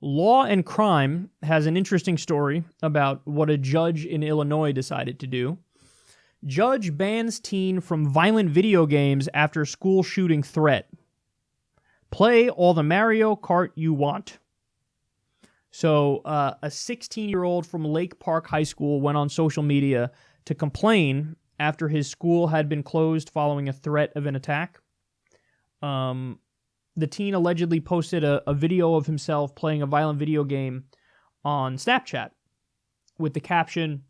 Law and Crime has an interesting story about what a judge in Illinois decided to do. Judge bans teen from violent video games after school shooting threat. Play all the Mario Kart you want. So, a 16-year-old from Lake Park High School went on social media to complain after his school had been closed following a threat of an attack. The teen allegedly posted a video of himself playing a violent video game on Snapchat with the caption,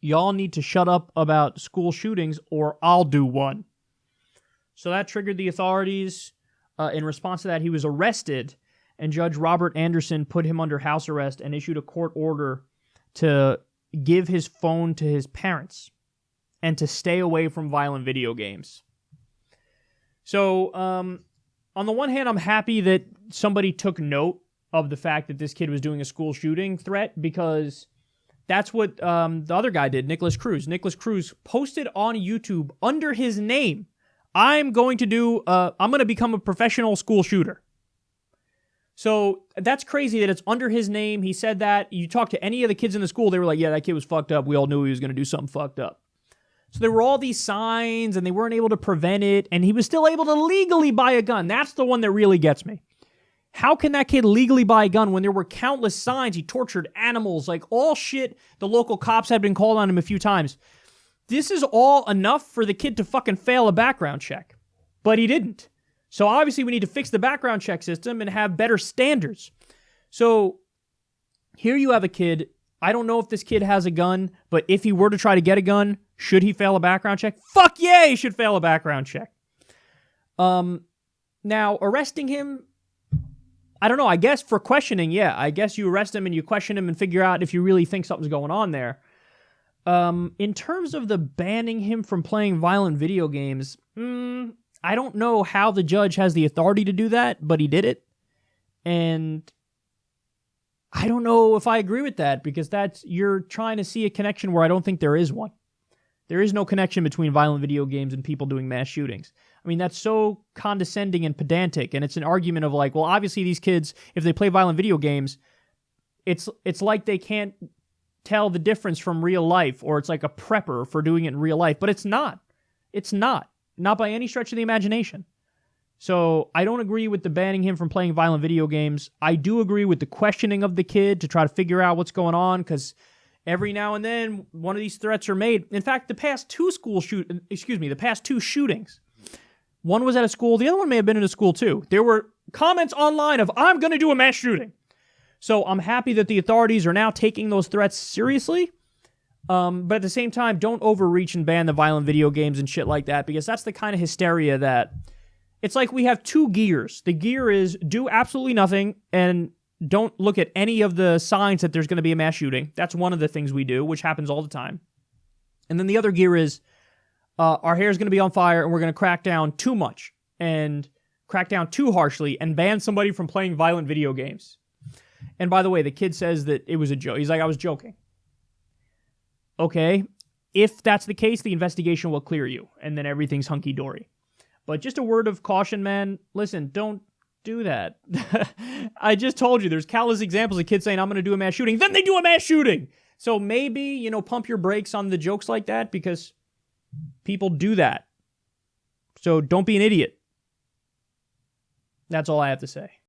"Y'all need to shut up about school shootings or I'll do one." So that triggered the authorities. In response to that, he was arrested, and Judge Robert Anderson put him under house arrest and issued a court order to give his phone to his parents and to stay away from violent video games. So, on the one hand, I'm happy that somebody took note of the fact that this kid was doing a school shooting threat, because that's what the other guy did, Nicholas Cruz. Nicholas Cruz posted on YouTube under his name, I'm going to become a professional school shooter. So that's crazy that it's under his name. He said that. You talk to any of the kids in the school, they were like, yeah, that kid was fucked up. We all knew he was going to do something fucked up. So there were all these signs, and they weren't able to prevent it, and he was still able to legally buy a gun. That's the one that really gets me. How can that kid legally buy a gun when there were countless signs? He tortured animals, like all shit. The local cops had been called on him a few times. This is all enough for the kid to fucking fail a background check. But he didn't. So obviously we need to fix the background check system and have better standards. So here you have a kid. I don't know if this kid has a gun, but if he were to try to get a gun, should he fail a background check? Fuck yeah, he should fail a background check. Now, arresting him, I don't know, I guess for questioning, yeah. I guess you arrest him and you question him and figure out if you really think something's going on there. In terms of the banning him from playing violent video games, I don't know how the judge has the authority to do that, but he did it. And I don't know if I agree with that, because you're trying to see a connection where I don't think there is one. There is no connection between violent video games and people doing mass shootings. I mean, that's so condescending and pedantic, and it's an argument of like, well, obviously these kids, if they play violent video games, it's like they can't tell the difference from real life, or it's like a prepper for doing it in real life, but it's not. It's not. Not by any stretch of the imagination. So I don't agree with the banning him from playing violent video games. I do agree with the questioning of the kid to try to figure out what's going on, because every now and then one of these threats are made. In fact, the past two shootings. One was at a school. The other one may have been in a school too. There were comments online of, I'm going to do a mass shooting. So I'm happy that the authorities are now taking those threats seriously. But at the same time, don't overreach and ban the violent video games and shit like that, because that's the kind of hysteria that it's like we have two gears. The gear is do absolutely nothing and don't look at any of the signs that there's going to be a mass shooting. That's one of the things we do, which happens all the time. And then the other gear is our hair is going to be on fire and we're going to crack down too much and crack down too harshly and ban somebody from playing violent video games. And by the way, the kid says that it was a joke. He's like, I was joking. Okay, if that's the case, the investigation will clear you, and then everything's hunky-dory. But just a word of caution, man. Listen, don't do that. I just told you, there's countless examples of kids saying, I'm going to do a mass shooting. Then they do a mass shooting. So maybe, pump your brakes on the jokes like that, because people do that. So don't be an idiot. That's all I have to say.